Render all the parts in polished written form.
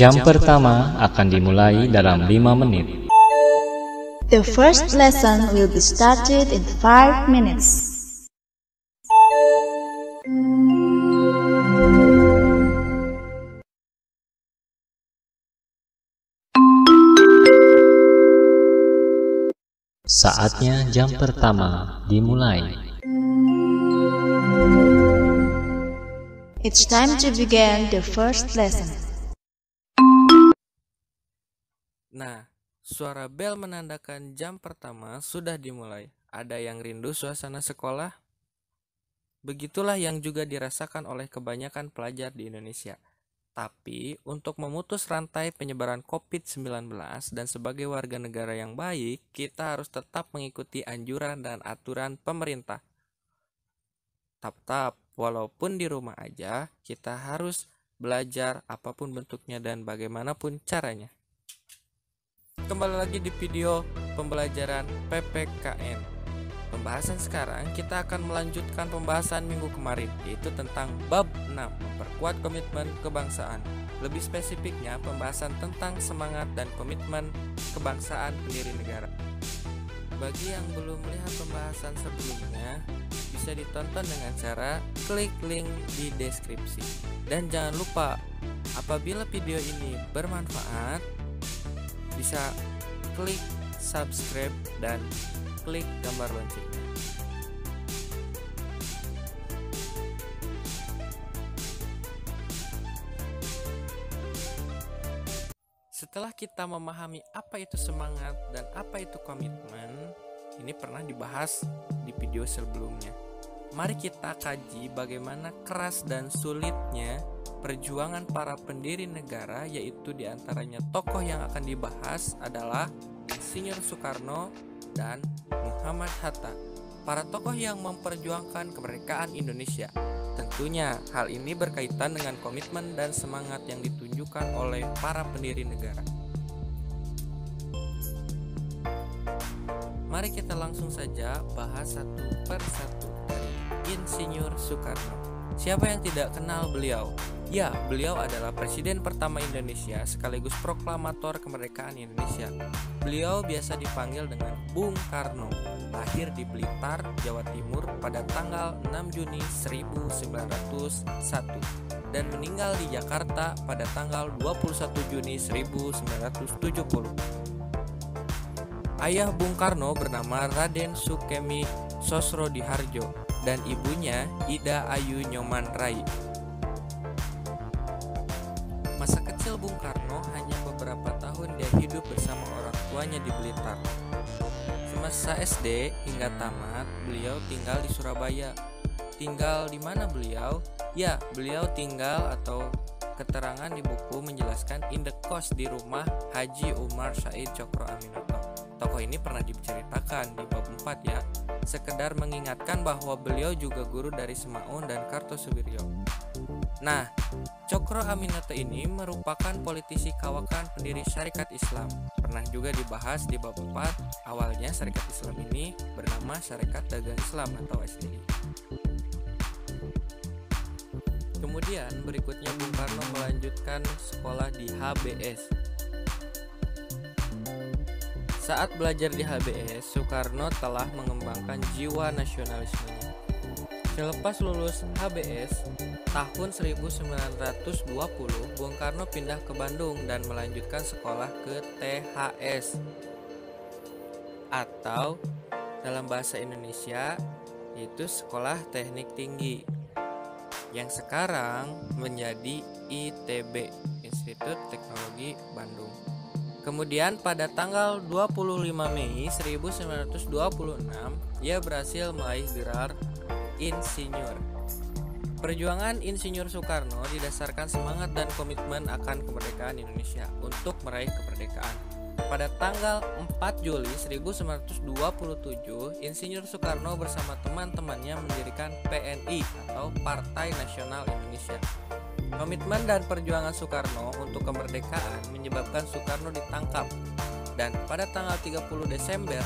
Jam pertama akan dimulai dalam 5 menit. The first lesson will be started in 5 minutes. Saatnya jam pertama dimulai. It's time to begin the first lesson. Nah, suara bel menandakan jam pertama sudah dimulai. Ada yang rindu suasana sekolah? Begitulah yang juga dirasakan oleh kebanyakan pelajar di Indonesia. Tapi, untuk memutus rantai penyebaran COVID-19 dan sebagai warga negara yang baik, kita harus tetap mengikuti anjuran dan aturan pemerintah. Tetap, walaupun di rumah aja, kita harus belajar apapun bentuknya dan bagaimanapun caranya. Kembali lagi di video pembelajaran PPKN. Pembahasan sekarang kita akan melanjutkan pembahasan minggu kemarin, yaitu tentang bab 6, memperkuat komitmen kebangsaan. Lebih spesifiknya, pembahasan tentang semangat dan komitmen kebangsaan pendiri negara. Bagi yang belum melihat pembahasan sebelumnya, bisa ditonton dengan cara klik link di deskripsi. Dan jangan lupa, apabila video ini bermanfaat, bisa klik subscribe dan klik gambar loncengnya. Setelah kita memahami apa itu semangat dan apa itu komitmen, ini pernah dibahas di video sebelumnya. Mari kita kaji bagaimana keras dan sulitnya perjuangan para pendiri negara, yaitu diantaranya tokoh yang akan dibahas adalah Insinyur Soekarno dan Muhammad Hatta, para tokoh yang memperjuangkan kemerdekaan Indonesia. Tentunya hal ini berkaitan dengan komitmen dan semangat yang ditunjukkan oleh para pendiri negara. Mari kita langsung saja bahas satu per satu dari Insinyur Soekarno. Siapa yang tidak kenal beliau? Ya, beliau adalah Presiden pertama Indonesia sekaligus proklamator kemerdekaan Indonesia. Beliau biasa dipanggil dengan Bung Karno. Lahir di Blitar, Jawa Timur pada tanggal 6 Juni 1901 dan meninggal di Jakarta pada tanggal 21 Juni 1970. Ayah Bung Karno bernama Raden Sukemi Sosrodihardjo dan ibunya Ida Ayu Nyoman Rai. Masa kecil Bung Karno hanya beberapa tahun dia hidup bersama orang tuanya di Blitar. Semasa SD hingga tamat, beliau tinggal di Surabaya. Tinggal di mana beliau? Ya, beliau tinggal atau keterangan di buku menjelaskan indekos di rumah Haji Umar Said Cokro Aminoto. Tokoh ini pernah diceritakan di bab 4 ya. Sekedar mengingatkan bahwa beliau juga guru dari Semaun dan Kartosuwiryo. Nah, Cokro Aminoto ini merupakan politisi kawakan pendiri Syarikat Islam. Pernah juga dibahas di bab 4. Awalnya Syarikat Islam ini bernama Syarikat Dagang Islam atau SDI. Kemudian berikutnya Bung Karno melanjutkan sekolah di HBS. Saat belajar di HBS, Soekarno telah mengembangkan jiwa nasionalismenya. Selepas lulus HBS, tahun 1920, Bung Karno pindah ke Bandung dan melanjutkan sekolah ke THS atau dalam bahasa Indonesia yaitu Sekolah Teknik Tinggi yang sekarang menjadi ITB, Institut Teknologi Bandung. Kemudian pada tanggal 25 Mei 1926, ia berhasil meraih gelar insinyur. Perjuangan Insinyur Soekarno didasarkan semangat dan komitmen akan kemerdekaan Indonesia untuk meraih kemerdekaan. Pada tanggal 4 Juli 1927, Insinyur Soekarno bersama teman-temannya mendirikan PNI atau Partai Nasional Indonesia. Komitmen dan perjuangan Soekarno untuk kemerdekaan menyebabkan Soekarno ditangkap dan pada tanggal 30 Desember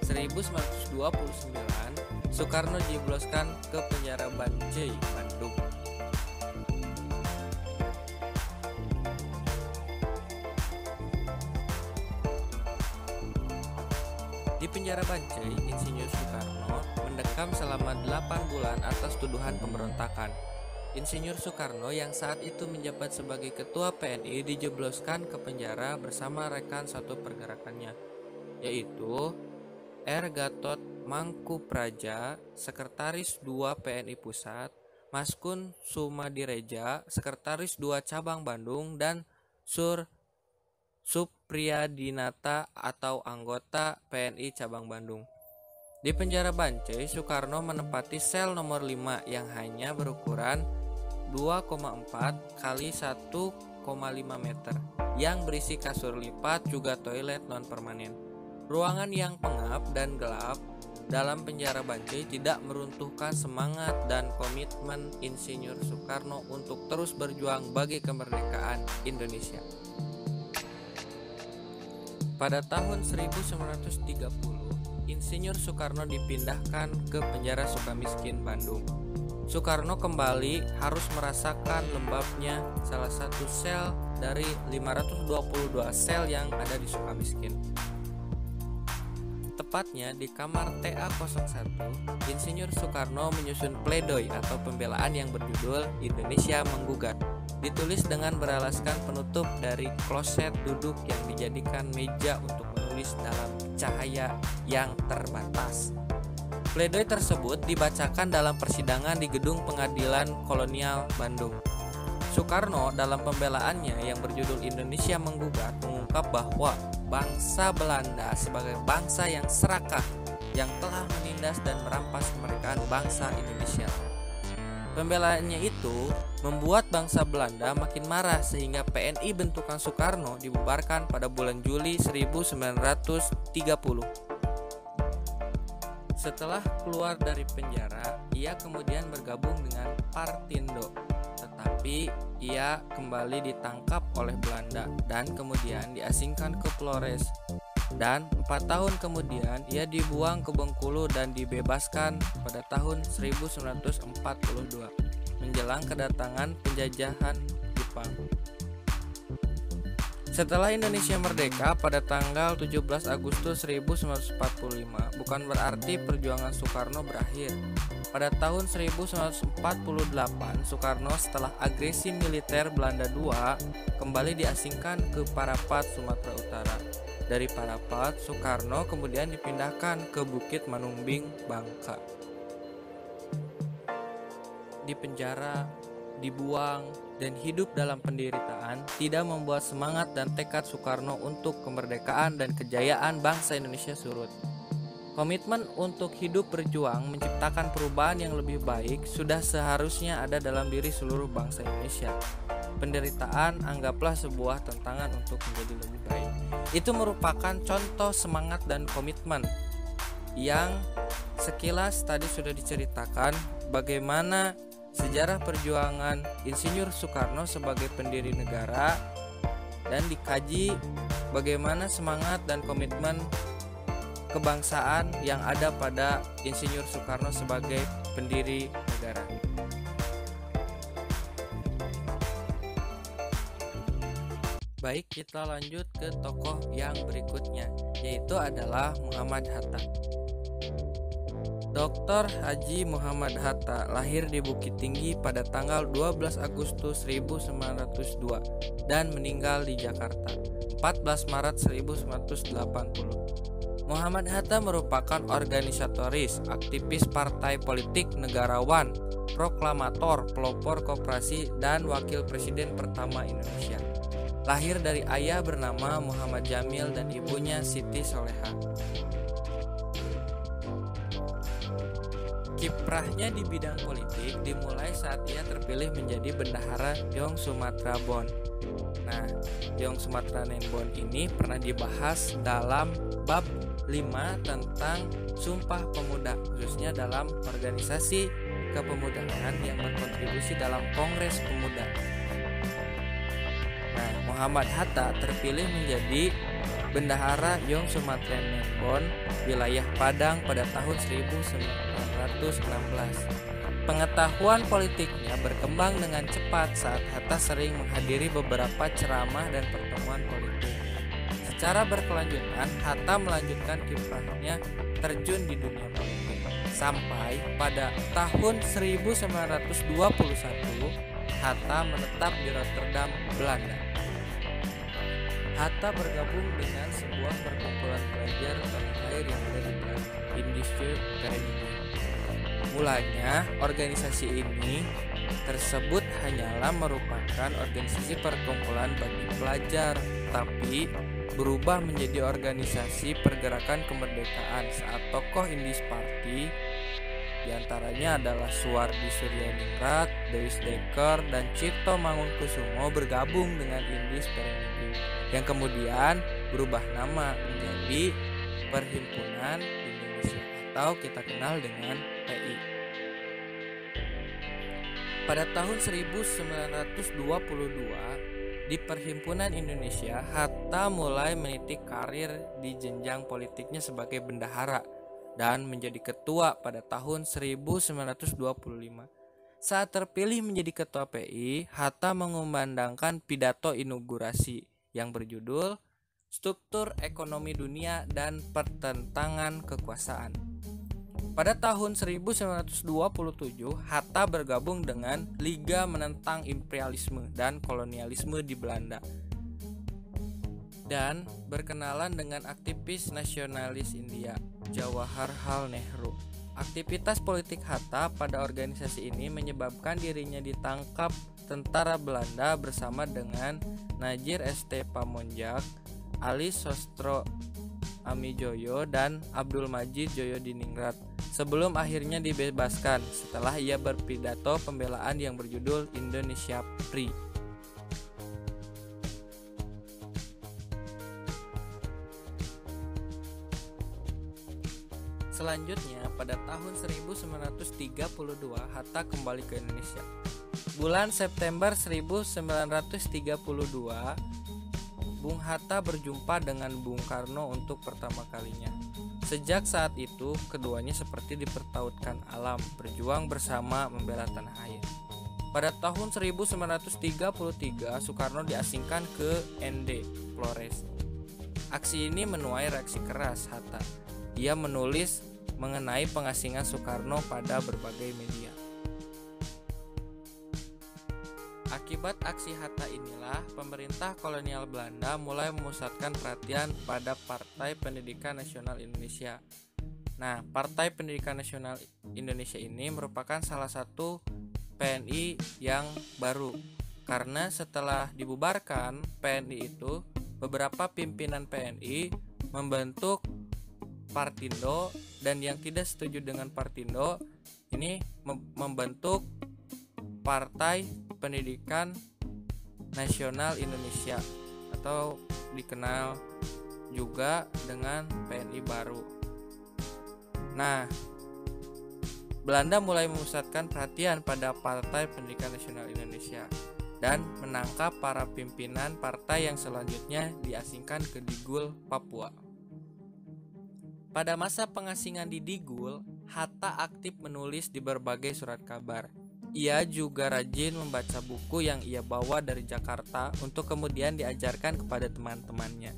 1929 Soekarno dijebloskan ke penjara Banjai, Bandung. penjara Bancai, Insinyur Soekarno mendekam selama 8 bulan atas tuduhan pemberontakan. Insinyur Soekarno yang saat itu menjabat sebagai ketua PNI dijebloskan ke penjara bersama rekan satu pergerakannya, yaitu R. Gatot Mangkupraja, Sekretaris 2 PNI Pusat, Maskun Sumadireja, Sekretaris 2 Cabang Bandung, dan Supriyadinata atau anggota PNI Cabang Bandung. Di penjara Bancai, Soekarno menempati sel nomor 5 yang hanya berukuran 2,4 kali 1,5 meter yang berisi kasur lipat juga toilet non permanen. Ruangan yang pengap dan gelap dalam penjara Bancai tidak meruntuhkan semangat dan komitmen Insinyur Soekarno untuk terus berjuang bagi kemerdekaan Indonesia. Pada tahun 1930, Insinyur Soekarno dipindahkan ke penjara Sukamiskin, Bandung. Soekarno kembali harus merasakan lembabnya salah satu sel dari 522 sel yang ada di Sukamiskin. Tepatnya di kamar TA01, Insinyur Soekarno menyusun pledoi atau pembelaan yang berjudul Indonesia Menggugat, ditulis dengan beralaskan penutup dari kloset duduk yang dijadikan meja untuk menulis dalam cahaya yang terbatas. Pledoi tersebut dibacakan dalam persidangan di Gedung Pengadilan Kolonial Bandung. Soekarno dalam pembelaannya yang berjudul Indonesia Menggugat mengungkap bahwa bangsa Belanda sebagai bangsa yang serakah yang telah menindas dan merampas kemerdekaan bangsa Indonesia. Pembelaannya itu membuat bangsa Belanda makin marah sehingga PNI bentukan Soekarno dibubarkan pada bulan Juli 1930. Setelah keluar dari penjara, ia kemudian bergabung dengan Partindo, tetapi ia kembali ditangkap oleh Belanda dan kemudian diasingkan ke Flores. Dan 4 tahun kemudian ia dibuang ke Bengkulu dan dibebaskan pada tahun 1942 menjelang kedatangan penjajahan Jepang. Setelah Indonesia merdeka pada tanggal 17 Agustus 1945, bukan berarti perjuangan Soekarno berakhir. Pada tahun 1948, Soekarno setelah agresi militer Belanda II kembali diasingkan ke Parapat, Sumatera Utara. Dari Parapat, Soekarno kemudian dipindahkan ke Bukit Manumbing, Bangka. Di penjara, dibuang, dan hidup dalam penderitaan tidak membuat semangat dan tekad Soekarno untuk kemerdekaan dan kejayaan bangsa Indonesia surut. Komitmen untuk hidup berjuang menciptakan perubahan yang lebih baik sudah seharusnya ada dalam diri seluruh bangsa Indonesia. Penderitaan anggaplah sebuah tantangan untuk menjadi lebih baik. Itu merupakan contoh semangat dan komitmen yang sekilas tadi sudah diceritakan bagaimana sejarah perjuangan Insinyur Soekarno sebagai pendiri negara dan dikaji bagaimana semangat dan komitmen kebangsaan yang ada pada Insinyur Soekarno sebagai pendiri negara. Baik, kita lanjut ke tokoh yang berikutnya, yaitu adalah Muhammad Hatta. Dr. Haji Muhammad Hatta lahir di Bukit Tinggi pada tanggal 12 Agustus 1902 dan meninggal di Jakarta 14 Maret 1980. Muhammad Hatta merupakan organisatoris, aktivis partai politik, negarawan, proklamator, pelopor koperasi, dan wakil presiden pertama Indonesia. Lahir dari ayah bernama Muhammad Jamil dan ibunya Siti Soleha. Kiprahnya di bidang politik dimulai saat ia terpilih menjadi bendahara Yong Sumatra Bon. Nah, Yong Sumatra Bon ini pernah dibahas dalam bab 5 tentang Sumpah Pemuda, khususnya dalam organisasi kepemudaan yang berkontribusi dalam Kongres Pemuda. Nah, Muhammad Hatta terpilih menjadi bendahara Yong Sumatra Bon wilayah Padang pada tahun 1916. Pengetahuan politiknya berkembang dengan cepat saat Hatta sering menghadiri beberapa ceramah dan pertemuan politik. Secara berkelanjutan, Hatta melanjutkan kiprahnya terjun di dunia politik sampai pada tahun 1921 Hatta menetap di Rotterdam, Belanda. Hatta bergabung dengan sebuah perkumpulan pelajar tanah air yang ada di Belanda, Indische-Vereniging. Mulanya, organisasi ini tersebut hanyalah merupakan organisasi perkumpulan bagi pelajar, tapi berubah menjadi organisasi pergerakan kemerdekaan saat tokoh Indies Party diantaranya adalah Suwardi Suryaningrat, Deuis Dekker, dan Cipto Mangunkusumo bergabung dengan Indies Vereniging yang kemudian berubah nama menjadi Perhimpunan Indonesia atau kita kenal dengan PI. Pada tahun 1922 di Perhimpunan Indonesia, Hatta mulai meniti karir di jenjang politiknya sebagai bendahara dan menjadi ketua pada tahun 1925. Saat terpilih menjadi ketua PI, Hatta mengumandangkan pidato inaugurasi yang berjudul Struktur Ekonomi Dunia dan Pertentangan Kekuasaan. Pada tahun 1927, Hatta bergabung dengan Liga Menentang Imperialisme dan Kolonialisme di Belanda dan berkenalan dengan aktivis nasionalis India, Jawaharlal Nehru. Aktivitas politik Hatta pada organisasi ini menyebabkan dirinya ditangkap tentara Belanda bersama dengan Najir St. Pamonjak, Ali Sostro Amijoyo, dan Abdul Majid Joyodiningrat sebelum akhirnya dibebaskan setelah ia berpidato pembelaan yang berjudul Indonesia Free. Selanjutnya, pada tahun 1932, Hatta kembali ke Indonesia. Bulan September 1932, Bung Hatta berjumpa dengan Bung Karno untuk pertama kalinya. Sejak saat itu, keduanya seperti dipertautkan alam, berjuang bersama membela tanah air. Pada tahun 1933, Soekarno diasingkan ke ND, Flores. Aksi ini menuai reaksi keras Hatta. Ia menulis mengenai pengasingan Soekarno pada berbagai media. Akibat aksi Hatta inilah, pemerintah kolonial Belanda mulai memusatkan perhatian pada Partai Pendidikan Nasional Indonesia. Nah, Partai Pendidikan Nasional Indonesia ini merupakan salah satu PNI yang baru. Karena setelah dibubarkan PNI itu, beberapa pimpinan PNI membentuk Partindo, dan yang tidak setuju dengan Partindo ini membentuk Partai Pendidikan Nasional Indonesia atau dikenal juga dengan PNI baru. Nah, Belanda mulai memusatkan perhatian pada Partai Pendidikan Nasional Indonesia dan menangkap para pimpinan partai yang selanjutnya diasingkan ke Digul, Papua. Pada masa pengasingan di Digul, Hatta aktif menulis di berbagai surat kabar. Ia juga rajin membaca buku yang ia bawa dari Jakarta untuk kemudian diajarkan kepada teman-temannya.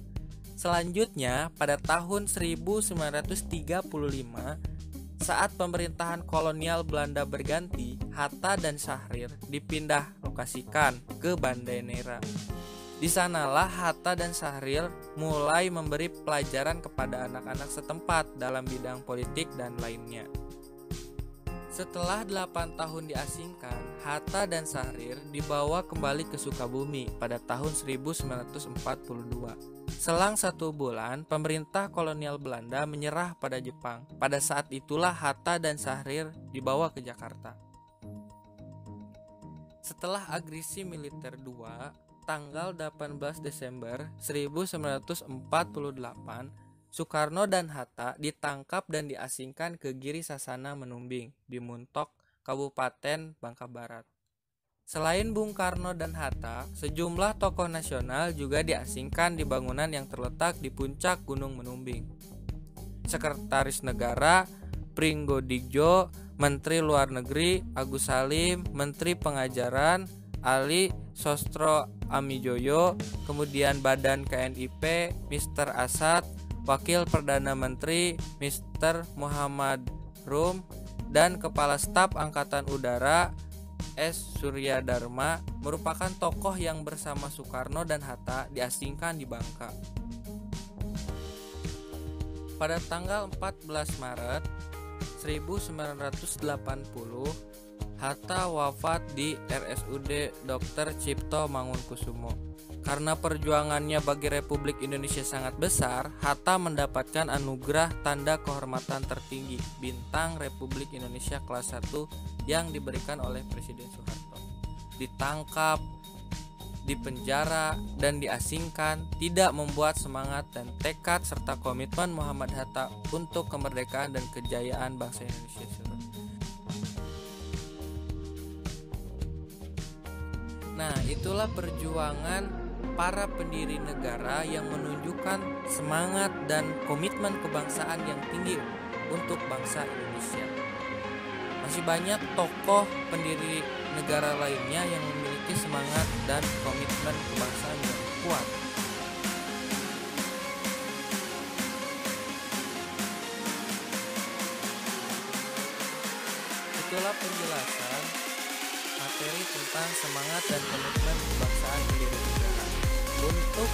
Selanjutnya, pada tahun 1935, saat pemerintahan kolonial Belanda berganti, Hatta dan Syahrir dipindah lokasikan ke Banda Neira. Di sanalah Hatta dan Syahrir mulai memberi pelajaran kepada anak-anak setempat dalam bidang politik dan lainnya. Setelah 8 tahun diasingkan, Hatta dan Syahrir dibawa kembali ke Sukabumi pada tahun 1942. Selang 1 bulan, pemerintah kolonial Belanda menyerah pada Jepang. Pada saat itulah Hatta dan Syahrir dibawa ke Jakarta. Setelah agresi militer 2, tanggal 18 Desember 1948, Soekarno dan Hatta ditangkap dan diasingkan ke Giri Sasana Menumbing di Muntok, Kabupaten Bangka Barat. Selain Bung Karno dan Hatta, sejumlah tokoh nasional juga diasingkan di bangunan yang terletak di puncak Gunung Menumbing. Sekretaris Negara Pringgo Digjo, Menteri Luar Negeri Agus Salim, Menteri Pengajaran Ali Sostro Amijoyo, kemudian Badan KNIP Mr. Asad, Wakil Perdana Menteri Mr. Muhammad Rum, dan Kepala Staf Angkatan Udara S. Surya Dharma merupakan tokoh yang bersama Soekarno dan Hatta diasingkan di Bangka. Pada tanggal 14 Maret 1980, Hatta wafat di RSUD Dr. Cipto Mangunkusumo. Karena perjuangannya bagi Republik Indonesia sangat besar, Hatta mendapatkan anugerah Tanda Kehormatan Tertinggi Bintang Republik Indonesia kelas 1 yang diberikan oleh Presiden Soeharto. Ditangkap, dipenjara, dan diasingkan tidak membuat semangat dan tekad serta komitmen Muhammad Hatta untuk kemerdekaan dan kejayaan bangsa Indonesia surut. Nah, itulah perjuangan para pendiri negara yang menunjukkan semangat dan komitmen kebangsaan yang tinggi untuk bangsa Indonesia. Masih banyak tokoh pendiri negara lainnya yang memiliki semangat dan komitmen kebangsaan yang kuat. Itulah penjelasan materi tentang semangat dan komitmen kebangsaan pendiri negara. Untuk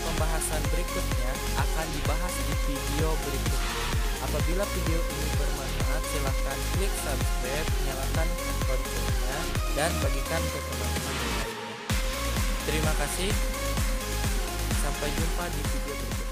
pembahasan berikutnya akan dibahas di video berikutnya. Apabila video ini bermanfaat, silahkan klik subscribe, nyalakan loncengnya, dan bagikan ke teman-teman lainnya. Terima kasih. Sampai jumpa di video berikutnya.